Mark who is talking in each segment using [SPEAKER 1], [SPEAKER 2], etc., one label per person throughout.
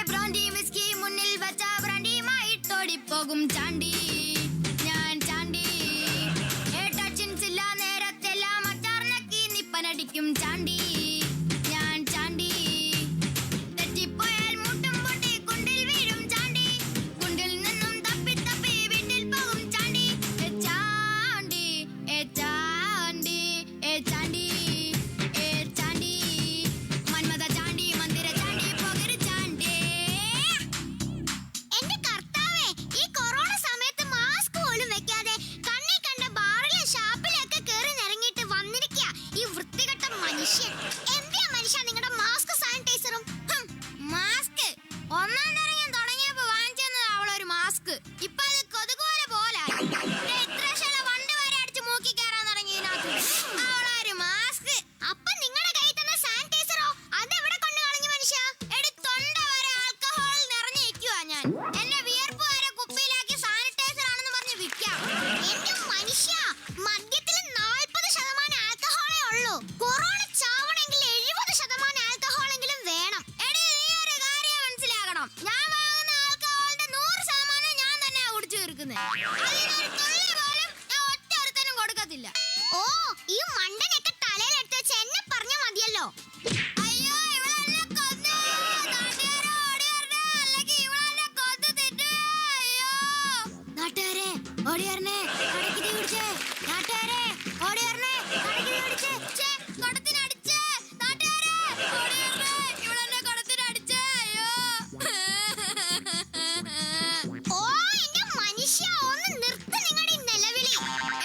[SPEAKER 1] Brandy whisky മുന്നിൽ വച്ച ബ്രാൻഡിയുമായി തോടിപ്പോകും ചാണ്ടി ഞാൻ ചാണ്ടി. ടച്ചിൻസ് ഇല്ല നേരത്തെല്ലാം അച്ചാർനക്കി നിപ്പനടിക്കും ചാണ്ടി ഞാൻ ചാണ്ടി. തെറ്റിപ്പോയാൽ മുട്ടും പൊട്ടി കുണ്ടിൽ വീഴും ചാണ്ടി. കുണ്ടിൽ നിന്നും തപ്പി തപ്പി വീട്ടിൽ പോകും ചാണ്ടി. ചാണ്ടി ചാണ്ടി ചാണ്ടി ചാണ്ടി മന്മത ചാണ്ടി മന്ദിര ചാണ്ടി പോകരു ചാണ്ടി.
[SPEAKER 2] എന്റെ കർത്താവേ, ഈ കൊറോണ സമയത്ത് മാസ്ക് പോലും വെക്കാതെ കണ്ണി കണ്ട ബാറിലെ ഷാപ്പിലൊക്കെ കേറി നിറങ്ങിയിട്ട് വന്നിരിക്കുക ഈ വൃത്തികെട്ട മനുഷ്യൻ. എന്തിനാ മനുഷ്യ നിങ്ങളുടെ മാസ്ക് സാനിറ്റൈസറും?
[SPEAKER 1] മാസ്ക് ഒന്നാം തരം ഞാൻ തുടങ്ങിയപ്പോ വാങ്ങിച്ചെന്നത് അവളൊരു മാസ്ക്. ഇപ്പൊ അത് കൊതുകുപോലെ പോലായി. ഇത്ര ശല വണ്ട് വരെ അടിച്ച് മൂക്കി കയറാൻ തുടങ്ങിയതിനകത്ത് അവളൊരു മാസ്ക്.
[SPEAKER 2] അപ്പൊ നിങ്ങളുടെ കയ്യിൽ തന്ന സാനിറ്റൈസറോ അതെവിടെ കൊണ്ട് കളഞ്ഞു മനുഷ്യ?
[SPEAKER 1] എടി തൊണ്ട വരെ ആൽക്കഹോൾ നിറഞ്ഞിരിക്കുവാ ഞാൻ. എന്നെ വിയർപ്പ് വരെ കുപ്പിയിലാക്കി സാനിറ്റൈസർ ആണെന്ന് പറഞ്ഞ് വിൽക്കാം.
[SPEAKER 2] എന്റെ മനുഷ്യ, മദ്യത്തിൽ 40% ആൽക്കഹോളേ ഉള്ളൂ. കൊറോണ ചാവണമെങ്കിൽ 70% ആൽക്കഹോളെങ്കിലും വേണം.
[SPEAKER 1] എടി നീ ഒരു കാര്യം മനസ്സിലാക്കണം. ഞാൻ വാങ്ങുന്ന ആൽക്കഹോളിന്റെ 100% ഞാൻ തന്നെയാ കുടിച്ചു തീർക്കുന്നത്. അതിനൊരു തുള്ളി പോലും ഞാൻ ഒറ്റ ഒരുത്തനും കൊടുക്കത്തില്ല.
[SPEAKER 2] ഓ, ഈ മണ്ടനൊക്കെ തലയിലെടുത്ത് വെച്ച് എന്നെ പറഞ്ഞാ മതിയല്ലോ.
[SPEAKER 1] അയ്യോ ഇവളെന്നെ കൊന്നു. നാട്ടുകാരെ ഓടി വരണേ, അല്ലെങ്കിൽ ഇവളെന്നെ കൊന്നു തിന്നുവേ. അയ്യോ നാട്ടുകാരെ ഓടി വരണേ, കടയ്ക്ക് തീ പിടിച്ചേ. നാട്ടുകാരെ ഓടി വരണേ, കടയ്ക്ക് തീ പിടിച്ചേ. ഛേ, കുടത്തിനടിച്ചേ. നാട്ടുകാരെ ഓടി വരണേ, ഇവളെന്നെ കുടത്തിനടിച്ചേ. അയ്യോ
[SPEAKER 2] ഓ, എന്റെ മനുഷ്യ, ഒന്ന് നിർത്ത് നിങ്ങളുടെ ഈ നിലവിളി.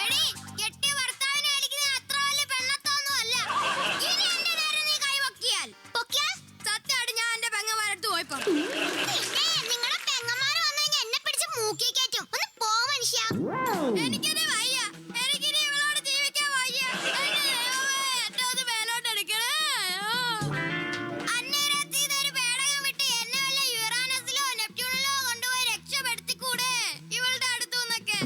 [SPEAKER 1] എടി കെട്ടി ഭർത്താവിനെ അടിക്കുന്നത് അത്ര വലിയ പെണ്ണത്തൊന്നും അല്ല. ഇനി എന്റെ നേരെ നീ കൈവക്കിയാൽ
[SPEAKER 2] പൊക്കിയാൽ
[SPEAKER 1] സത്യമായിട്ട് ഞാൻ എന്റെ പെങ്ങന്മാരടുത്ത് പോയി പറ.
[SPEAKER 2] പിന്നെ നിങ്ങളുടെ പെങ്ങന്മാര് വന്നു കഴിഞ്ഞാൽ എന്നെ പിടിച്ച് മൂക്കി കയറ്റും. ഒന്ന് പോ മനുഷ്യ.
[SPEAKER 1] എനിക്കിനി വയ്യ. എനിക്കിനി ഇവളോട് ജീവിക്കാൻ വയ്യ. എന്റെ ദൈവമേ, എന്നെ ഒന്ന് മേലോട്ട് എടുക്കണേ. അയ്യോ. അന്നേരത്ത് ഇതൊരു പേടകം വിട്ട് എന്നെ വല്ല യുറാനസിലോ നെപ്റ്റ്യൂണിലോ കൊണ്ടുപോയി രക്ഷപ്പെടുത്തിക്കൂടെ ഇവളുടെ അടുത്തുനിന്നൊക്കെ.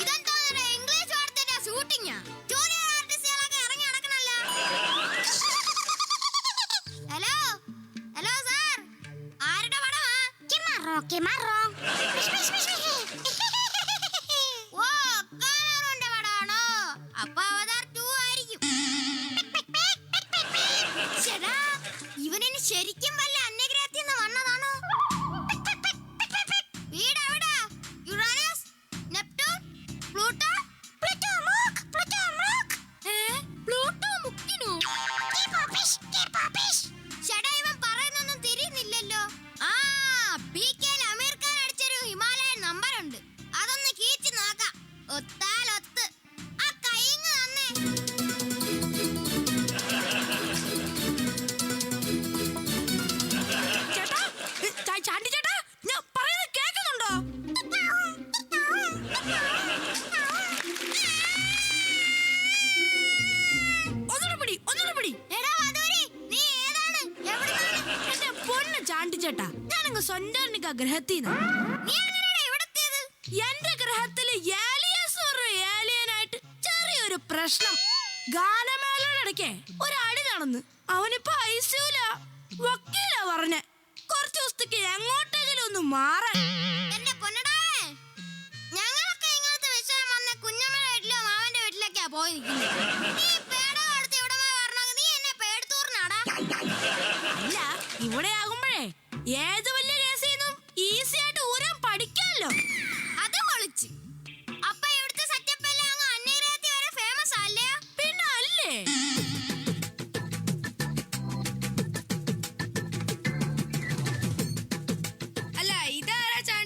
[SPEAKER 1] ഇതെന്തോന്നടെ ഇംഗ്ലീഷ് വാർത്തയുടെ ഷൂട്ടിങ്ങാ? ജൂനിയർ ആർട്ടിസ്റ്റുകളൊക്കെ ഇറങ്ങി നടക്കണല്ലോ. ഹലോ ഹലോ സാർ, ആരുടെ പടമാ?
[SPEAKER 2] കിമാറോ, കിമാറോ. പിഷ്, പിഷ്, പിഷ്, പിഷ്.
[SPEAKER 1] ഓ, കാമറൂന്റെ പടമാണോ? അപ്പൊ അവതാർ 2 ആയിരിക്കും. ശ്ശെടാ, ഇവനിന് ശരിക്കും വല്ല അന്യഗ്രഹത്തിൽ നിന്ന് വന്നതാണോ? വീട് എവിടാ? Uranus, Neptune, Pluto?
[SPEAKER 2] പ്ലൂട്ടോ മൂക്ക്, പ്ലൂട്ടോ മൂക്ക്.
[SPEAKER 1] പ്ലൂട്ടോ മുക്കിനോ?
[SPEAKER 2] കീപോ പിഷ്, കീപോ പിഷ്.
[SPEAKER 1] ശ്ശെടാ, ഇവൻ പറയുന്നൊന്നും തിരിയുന്നില്ലല്ലോ. ആ, PK-ൽ അമീർ ഖാൻ അടിച്ചൊരു ഹിമാലയൻ നമ്പറുണ്ട്. അതൊന്ന് കീച്ച് നോക്കാം. ഒത്താലൊത്ത്. ആ കൈങ്ങ് തന്നെ.
[SPEAKER 3] ചേട്ടാ, ചാണ്ടി ചേട്ടാ, ഞാൻ പറയുന്നത് കേൾക്കുന്നുണ്ടോ? ഒന്നുകൂടെ പിടി.
[SPEAKER 1] എടാ വധൂരി, നീ ഏതാണ്? എവിടുന്നാണ്?
[SPEAKER 3] എന്റെ പൊണ്ണ് ചാണ്ടി ചേട്ടാ, ഞാനങ്ങ് സ്വന്തർണിക്ക ഗ്രഹത്തിന്ന്.
[SPEAKER 1] നീ എങ്ങനെയാടാ ഇവിടെത്തിയത്?
[SPEAKER 3] എന്റെ ഗ്രഹത്തില് ഏലിയസ് ഒരു ഏലിയനായിട്ട് ചെറിയൊരു പ്രശ്നം. ഗാനമേളയിടയ്ക്ക് ഒരു അടി നടന്ന് അവനിപ്പോ ഐസിയൂല. വക്കീലാ പറഞ്ഞെ കുറച്ച് ദിവസത്തേക്ക് എങ്ങോട്ടെങ്കിലും ഒന്ന് മാറാൻ.
[SPEAKER 1] എന്റെ പൊന്നടാവേ, ഞങ്ങളൊക്കെ ഇങ്ങനത്തെ വിഷയം വന്ന കുഞ്ഞമ്മയുടെ വീട്ടിലോ മാവന്റെ വീട്ടിലേക്കാ പോയി നിൽക്കുന്നത്. നീ പേടകം എടുത്ത് ഇവിടെ വരണമെങ്കിൽ നീ എന്നെ പേടുത്തൂറിനാടാ.
[SPEAKER 3] അല്ല, ഇവിടെ ആകുമ്പോഴേ ഏത് വലിയ കേസിന്നും ഈസി ആയിട്ട് ഊരാൻ പഠിക്കാമല്ലോ.
[SPEAKER 1] അത് പൊളിച്ച്. അപ്പൊ ഇവിടുത്തെ സെറ്റപ്പ് എല്ലാം അങ്ങ് അന്യഗ്രഹത്തിൽ വരെ ഫേമസ് അല്ലേ?
[SPEAKER 3] പിന്നെ അല്ലേ?
[SPEAKER 1] അല്ല ഇതാരാ ചാണ്ടി?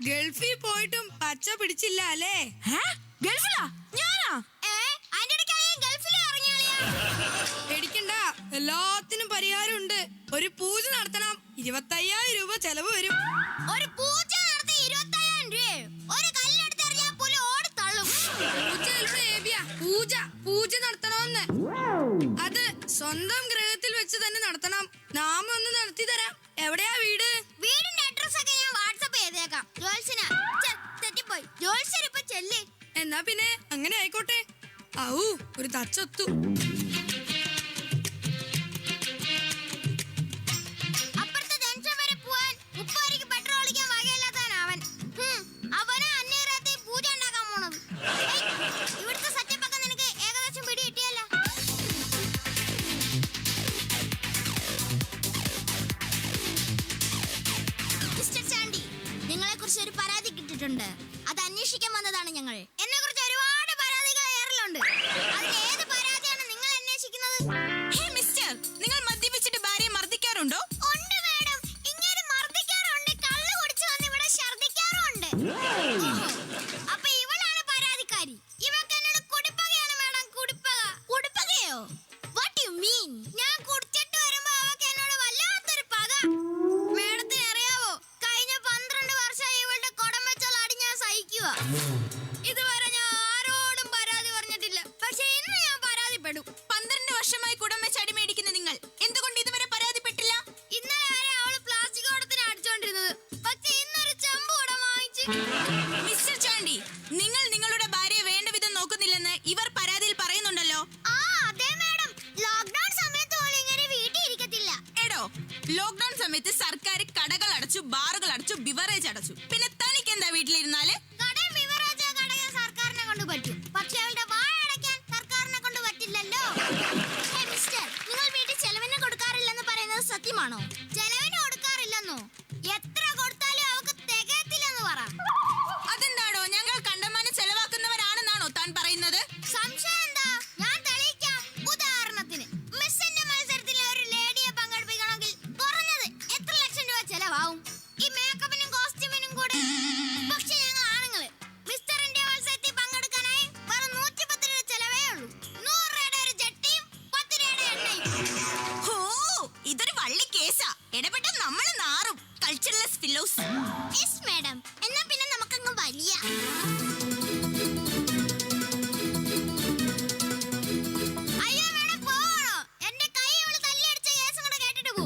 [SPEAKER 4] ഗൾഫിൽ പോയിട്ടും പച്ച പിടിച്ചില്ല അല്ലേ?
[SPEAKER 3] ഗൾഫിലാ? ഞാനാ?
[SPEAKER 4] പേടിക്കണ്ട, എല്ലാത്തിനും പരിഹാരമുണ്ട്. ഒരു പൂജ നടത്തണം, 25,000 രൂപ ചെലവ് വരും.
[SPEAKER 2] ഒരു പൂജ നടത്തി 25,000 രൂപ? ഒരു കല്ലെടുത്തെറിയാ പുലി ഓടിത്തള്ളും.
[SPEAKER 4] പൂജ നടത്തണമെന്ന്. അത് സ്വന്തം ഗ്രഹത്തിൽ വെച്ച് തന്നെ നടത്തണം. നാമം ഒന്ന് നടത്തി തരാം. എവിടെയാ വീട്?
[SPEAKER 2] വീടിന്റെ അഡ്രസ് ഒക്കെ ഞാൻ വാട്സാപ്പ് ചെയ്തേക്കാം. ജോത്സ്യനാ തെറ്റിപ്പോയി. ജോത്സ്യൻ ഇപ്പൊ ചെല്ലേ.
[SPEAKER 4] എന്നാ പിന്നെ അങ്ങനെ ആയിക്കോട്ടെ. ഔ, ഒരു തച്ചൊത്തു.
[SPEAKER 2] അപ്പുറത്തെ ജംഗ്ഷൻ വരെ പോവാൻ 30 രൂപയ്ക്ക് പെട്രോൾ അടിക്കാൻ വകയില്ലാത്തവനാ അവൻ. അവനാ അന്യഗ്രഹത്തിൽ പൂജ ഉണ്ടാക്കാൻ പോണത്. ഇവിടുത്തെ സെറ്റപ്പ് ഒക്കെ നിനക്ക് ഏകദേശം പിടി കിട്ടിയല്ല. മിസ്റ്റർ ചാണ്ടി, നിങ്ങളെ കുറിച്ച് ഒരു പരാതി കിട്ടിയിട്ടുണ്ട്. അത് അന്വേഷിക്കാൻ വന്നതാണ് ഞങ്ങൾ. എന്നെ കുറിച്ച് ഒരുപാട് പരാതികൾ ഏറലുണ്ട്. അതിൽ ഏത് പരാതിയാണ് നിങ്ങൾ അന്വേഷിക്കുന്നത്?
[SPEAKER 3] മിസ്റ്റർ, നിങ്ങൾ മദ്യപിച്ചിട്ട് ഭാര്യയെ മർദ്ദിക്കാറുണ്ടോ?
[SPEAKER 2] ഉണ്ട് മാഡം. ഇങ്ങനെ മർദ്ദിക്കാറുണ്ട്, കള്ള് കുടിച്ച് വന്ന് ഇവിടെ ഛർദ്ദിക്കാറുണ്ട്. അപ്പൊ ഇവളാണ് പരാതിക്കാരി. ഇവൾക്ക് എന്നോട് കുടിപ്പകയാണ് മാഡം. കുടിപ്പകയോ? What you mean? ഞാൻ കുടിച്ചിട്ട് വരുമ്പോ അവൾക്ക് എന്നോട് വല്ലാത്തൊരു പക. മാഡത്തിന് അറിയാവോ, കഴിഞ്ഞ 12 വർഷമായി ഇവളുടെ കുടം വെച്ചാൽ ഞാൻ സഹിക്കുക. ഇതുവരെ ഞാൻ ആരോടും പരാതി പറഞ്ഞിട്ടില്ല. പക്ഷെ ഇന്ന് ഞാൻ പരാതിപ്പെടും.
[SPEAKER 3] 12 വർഷമായി കുടം വെച്ച് അടി മേടിക്കുന്ന നിങ്ങൾ എന്തുകൊണ്ട് ഇതുവരെ പരാതിപ്പെട്ടില്ല?
[SPEAKER 2] ഇന്നലെ വരെ അവള് പ്ലാസ്റ്റിക് കുടത്തിന് അടിച്ചോണ്ടിരുന്നത്. പക്ഷെ ഇന്നൊരു ചെമ്പ് കുടം വാങ്ങിച്ച്.
[SPEAKER 3] മിസ്റ്റർ ചാണ്ടി, നിങ്ങൾ നിങ്ങളുടെ ഭാര്യയെ വേണ്ട വിധം നോക്കുന്നില്ലെന്ന് ഇവർ പരാതിയിൽ പറയുന്നുണ്ടല്ലോ.
[SPEAKER 2] ആ അതെ മാഡം. ലോക്ക്ഡൌൺ സമയത്ത് പോലും ഇങ്ങനെ വീട്ടിൽ ഇരിക്കത്തില്ല.
[SPEAKER 3] എടോ, ലോക്ക്ഡൌൺ സമയത്ത് സർക്കാർ കടകൾ അടച്ചു, ബാറുകൾ അടച്ചു, ബിവറേജ് അടച്ചു. പിന്നെ തനിക്ക് എന്താ വീട്ടിലിരുന്നാല്?
[SPEAKER 2] കടയും ബിവറേജ് കടയും സർക്കാരിനെ കൊണ്ട് പറ്റും. പക്ഷെ അവളുടെ വായ അടയ്ക്കാൻ സർക്കാരിനെ കൊണ്ട് പറ്റില്ലല്ലോ. മിസ്റ്റർ, നിങ്ങൾ വീട്ടിൽ ചെലവിന് കൊടുക്കാറില്ലെന്ന് പറയുന്നത് സത്യമാണോ? ചെലവിന് കൊടുക്കാറില്ലെന്നോ? എത്ര കൊടുത്താലും അവൾക്ക് തികയത്തില്ലെന്ന് പറ.
[SPEAKER 3] അതെന്താടോ, ഞങ്ങൾ കണ്ടമാനം ചെലവാക്കുന്നവരാണെന്നാണോ താൻ പറയുന്നത്?
[SPEAKER 2] സംശയം എന്താ? ഞാൻ തെളിയിക്കാം. ഉദാഹരണത്തിന് മിസ്സിന്റെ മത്സരത്തിൽ ഒരു ലേഡിയെ പങ്കെടുപ്പിക്കണമെങ്കിൽ കുറഞ്ഞത് എത്ര ലക്ഷം രൂപ ചെലവാവും? ഈ മേക്കപ്പിനും കോസ്റ്റ്യൂമിനും കൂടെ. പക്ഷെ ഞങ്ങൾ ആണുങ്ങള് മിസ്റ്ററിന്റെ മത്സരത്തിൽ പങ്കെടുക്കാനായി വെറും 110 രൂപ ചെലവേ ഉള്ളൂ. 100 രൂപയുടെ ഒരു ജട്ടിയും 10 രൂപയുടെ എണ്ണയും.
[SPEAKER 3] ഹോ, ഇതൊരു വള്ളി കേസാ. ഇടപെട്ട നമ്മൾ നാറും. Cultureless fellows.
[SPEAKER 2] Yes madam. എന്നാ പിന്നെ നമുക്കങ്ങ് വലിയ. അയ്യോ മാഡം, പോവാണോ? എന്റെ കൈ ഇവള് തല്ലിയടിച്ച കേസും കൂടെ കേട്ടിട്ട് പോ.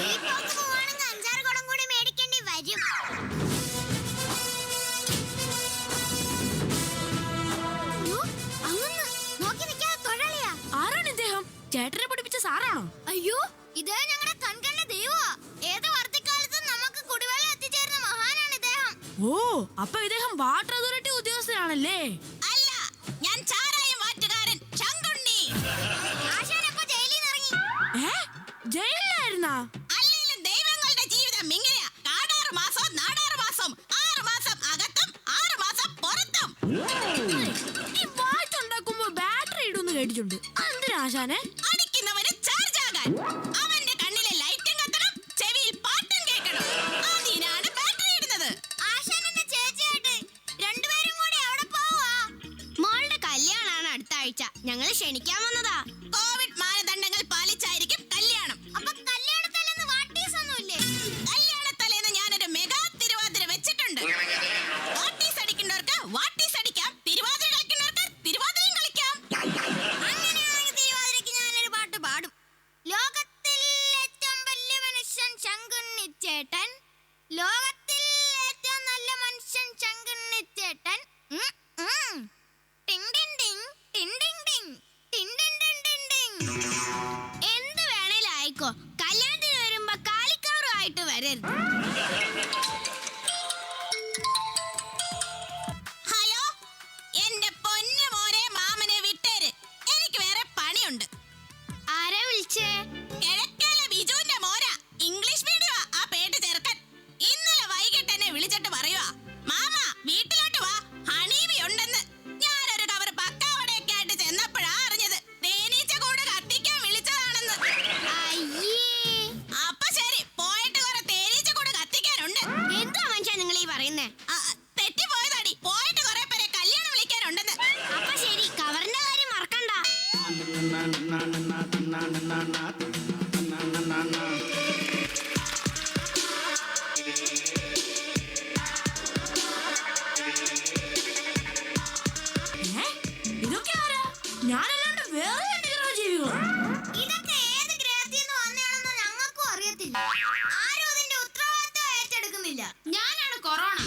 [SPEAKER 2] ഈ പോക്ക് പോവാണെങ്കിൽ 5-6 കുടം കൂടി മേടിക്കേണ്ടി വരും. അയ്യോ, അങ്ങൊന്ന് നോക്കി നിൽക്കാതെ തൊഴലിയാ.
[SPEAKER 3] ആരാണ് ഇദ്ദേഹം? ചേട്ടനെ പഠിപ്പിച്ച സാറാണോ?
[SPEAKER 2] അയ്യോ, ഇത് ഞങ്ങളുടെ കൺകണ്ട ദൈവമാ. ഏത് വർത്തിക്കാലത്തും നമുക്ക് കുടിവെള്ളം എത്തിച്ചേരുന്ന മഹാനാണ് ഇദ്ദേഹം.
[SPEAKER 3] ഓ, അപ്പൊ ഇദ്ദേഹം വാട്ടർ അതോറിറ്റി ഉദ്യോഗസ്ഥനാണല്ലേ?
[SPEAKER 2] അല്ല, ഞാൻ ചാരായം വാറ്റുകാരൻ ശങ്കുണ്ണി. ആശാനപ്പോ ജയിലിൽ നിന്ന് ഇറങ്ങി.
[SPEAKER 3] ജയിലിലായിരുന്നാ?
[SPEAKER 2] അല്ലെങ്കിലും ദൈവങ്ങളുടെ ജീവിതം ഇങ്ങനെയാ. കാടാറ് മാസം നാടാറ് മാസം, 6 മാസം അകത്തും 6 മാസം പുറത്തും.
[SPEAKER 3] ഈ വാച്ച് ഉണ്ടാക്കുമ്പോ ബാറ്ററി ഇടുന്ന് കേട്ടിട്ടുണ്ട്. എന്തിനാ ആശാനെ?
[SPEAKER 2] അടിക്കുന്നവന് ചാർജ് ആകാൻ. അവന്റെ കണ്ണിലെ ലൈറ്റും കത്തണം, ചെവിയിൽ പാട്ടും കേൾക്കണം. അതിനാണ് ബാറ്ററി ഇടുന്നത്. ആശാനെന്ന ചേച്ചിയായിട്ട് രണ്ടുപേരും കൂടി അവിടെ പോവാ. മോളുടെ കല്യാണാണ് അടുത്ത ആഴ്ച. ഞങ്ങൾ ക്ഷണിക്കാൻ വന്നതാ. കോവിഡ് മാനദണ്ഡങ്ങൾ പാലിച്ചായിരിക്കും കല്യാണം. അപ്പൊ കല്യാണത്തലേന്ന് വാട്ടീസ് ഒന്നുമില്ലേ? കല്യാണത്തലേന്ന് ഞാനൊരു മെഗാ തിരുവാതിര വെച്ചിട്ടുണ്ട്. വാട്ടീസ് അടിക്കുന്നവർക്ക് വാട്ടീസ് അടിക്കാം, തിരുവാതിര കളിക്കുന്നവർക്ക് തിരുവാതിരയും കളിക്കാം. അങ്ങനെയാണെങ്കിൽ തിരുവാതിരയ്ക്ക് ഞാനൊരു പാട്ട് പാടും. ലോകത്തിൽ ഏറ്റവും വലിയ മനുഷ്യൻ ശങ്കുണ്ണിച്ചേട്ടൻ, ലോകത്തിൽ ഏറ്റവും നല്ല മനുഷ്യൻ ശങ്കുണ്ണിച്ചേട്ടൻ. ടിങ് ടിങ് ടിങ്, ടിങ് ടിങ് ടിങ്, ടിങ് ടിങ് ടിങ് ടിങ് ടിങ്. എന്ത് വേണേലും ആയിക്കോ, കല്യാണത്തിന് വരുമ്പോ കാലിക്കവറുമായിട്ട് വരരുത്. ഹലോ, എന്റെ പൊന്നു മോനെ മാമനെ വിട്ടേര്. എനിക്ക് വേറെ പണിയുണ്ട്. ആരാ വിളിച്ചേ? കിഴക്കേലെ ബിജുവിന്റെ മോന. ഇംഗ്ലീഷ് മീഡിയം ആ പേട്ട് ചെറുക്കൻ. ഇന്നലെ വൈകിട്ട് എന്നെ വിളിച്ചിട്ട് പറയുവാ, മാമ വീട്ടിലോട്ട് വാ, ഹണീബി ഉണ്ടെന്ന്. ഞാനൊരു കവർ പക്കാവടയൊക്കെ ആയിട്ട് ചെന്നപ്പോഴാ അറിഞ്ഞത് തേനീച്ച കൂട് കത്തിക്കാൻ വിളിച്ചതാണെന്ന്. അപ്പൊ ശരി, പോയിട്ട് കുറെ തേനീച്ച കൂട് കത്തിക്കാനുണ്ട്. എന്താ മനുഷ്യ നിങ്ങൾ ഈ പറയുന്നേ?
[SPEAKER 3] ഇതൊക്കെ ആരാ? ഞാനല്ലാണ്ട് വേറെ രണ്ട് ഗ്രഹജീവികളോ?
[SPEAKER 2] ഇതൊക്കെ ഏത് ഗ്രഹത്തിൽ നിന്ന് വന്നതാണെന്ന് ഞങ്ങൾക്കും അറിയത്തില്ല. ആരും ഇതിന്റെ ഉത്തരവാദിത്വം ഏറ്റെടുക്കുന്നില്ല.
[SPEAKER 1] ഞാനാണ് കൊറോണ.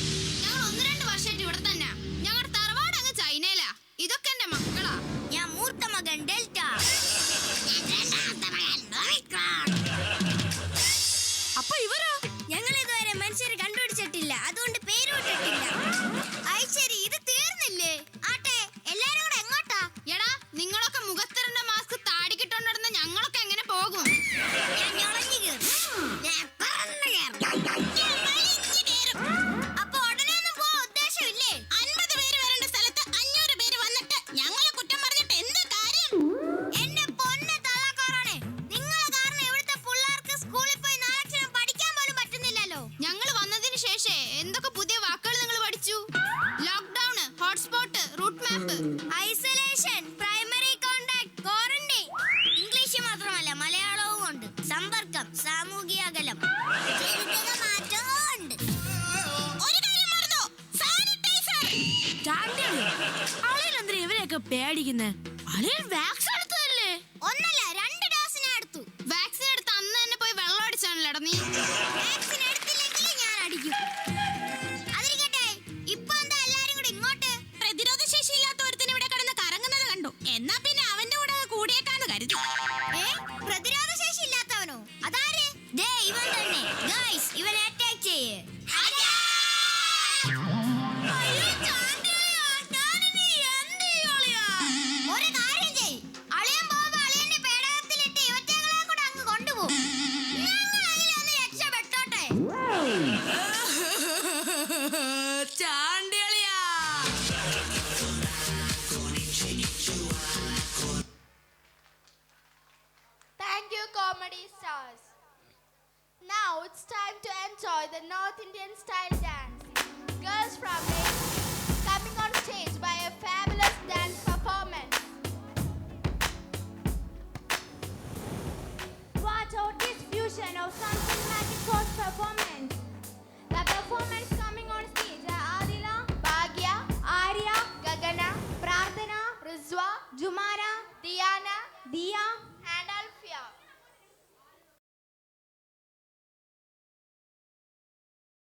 [SPEAKER 1] ഞങ്ങൾ 1-2 വർഷമായിട്ട് ഇവിടെ തന്നെ. ഞങ്ങളുടെ തറവാട് അങ്ങ് ചൈനയിലാ. ഇതൊക്കെ എന്റെ മക്കളാ.
[SPEAKER 2] ഞാൻ മൂത്ത മകൻ ഡെൽറ്റ.
[SPEAKER 3] അപ്പൊ ഇവരോ?
[SPEAKER 2] ഞങ്ങൾ ഇതുവരെ മനുഷ്യർ കണ്ടുപിടിച്ചിട്ടില്ല, അതുകൊണ്ട് പേരുവിട്ടിട്ടില്ല. ശരി, ഇത് തീർന്നില്ലേ? ആട്ടെ, എല്ലാരും കൂടെ എങ്ങോട്ടാ?
[SPEAKER 1] എടാ, നിങ്ങളൊക്കെ മുഖത്തിരണ്ട മാസ്ക് താടിക്കിട്ടോണ്ടിരുന്ന ഞങ്ങളൊക്കെ എങ്ങനെ പോകും?
[SPEAKER 2] ഞാൻ ഞൊളഞ്ഞു കേറും. ഞാൻ പറന്ന് കേറും. ഞാൻ വലിഞ്ഞു കേറും. അപ്പൊ ഉടനെ ഒന്നും പോവാൻ ഉദ്ദേശമില്ലേ?
[SPEAKER 1] 50 പേര് വരേണ്ട സ്ഥലത്ത് 500 പേര് വന്നിട്ട് ഞങ്ങളെ കുറ്റം പറഞ്ഞിട്ട് എന്ത് കാര്യം?
[SPEAKER 2] എന്റെ പൊന്ന് തള്ളക്കോറാണേ, നിങ്ങൾ കാരണം ഇവിടുത്തെ പിള്ളേർക്ക് സ്കൂളിൽ പോയി 4 അക്ഷരം പഠിക്കാൻ പോലും പറ്റുന്നില്ലല്ലോ.
[SPEAKER 1] ഞങ്ങൾ വന്നതിന് ശേഷം എന്തൊക്കെ പുതിയ വാക്കുകൾ നിങ്ങൾ പഠിച്ചു? Lockdown, hotspot, route map,
[SPEAKER 2] isolation, primary contact, quarantine. English മാത്രമല്ല, മലയാളവും ഉണ്ട്. സമ്പർക്കം, സാമൂഹിക അകലം, ജനിതക മാറ്റവും ഉണ്ട്.
[SPEAKER 1] ഒരു കാര്യം മറന്നോ, സാനിറ്റൈസർ.
[SPEAKER 3] അളിയനെന്തിനാ ഇവരെയൊക്കെ പേടിക്കുന്നേ? അളിയൻ വാക്സിൻ എടുത്തതല്ലേ?
[SPEAKER 2] ഒന്നല്ല 2 ഡോസിനെ എടുത്തു.
[SPEAKER 1] വാക്സിൻ എടുത്ത് അന്ന് തന്നെ പോയി വെള്ളം അടിച്ചാണല്ലോടാ നീ.
[SPEAKER 2] വാക്സിൻ എടുത്തില്ലെങ്കിൽ ഞാൻ അടിക്കും. അതിരിക്കട്ടെ, ഇപ്പൊ എന്താ എല്ലാരും കൂടി ഇങ്ങോട്ട്?
[SPEAKER 1] പ്രതിരോധ ശേഷി ഇല്ലാത്ത ഒരുത്തൻ ഇവിടെ കിടന്ന് കറങ്ങുന്നത് കണ്ടു. എന്നാ പിന്നെ അവന്റെ കൂടെ കൂടിയേക്കാന്ന് കരുതി.
[SPEAKER 2] പ്രതിരോധ ശേഷി ഇല്ലാത്തവനോ? അതാര്? ദേ ഇവൻ തന്നെ. ഗയ്സ്, ഇവൻ അറ്റാക്ക് ചെയ്യേ. ഒരു കാര്യം ചെയ്യ്, അളിയൻ പോകുമ്പോ അളിയന്റെ പേടകത്തിലിട്ട് ഇവറ്റകളെ കൂടെ അങ്ങ് കൊണ്ടുപോകും. ഞങ്ങൾ അതിലൊന്ന് രക്ഷപ്പെട്ടോട്ടെ.
[SPEAKER 3] ചാണ്ടിയളിയാ.
[SPEAKER 5] Thank you, comedy stars. Now it's time to enjoy the North Indian style dance. Girls from Maine coming on stage by a fabulous dance performance. Watch out this fusion of some cinematic pose performance. The performance coming on stage are Adila, Bhagya, Arya, Gagana, Prarthana, Rizwa, Jumara, Diana, Dia,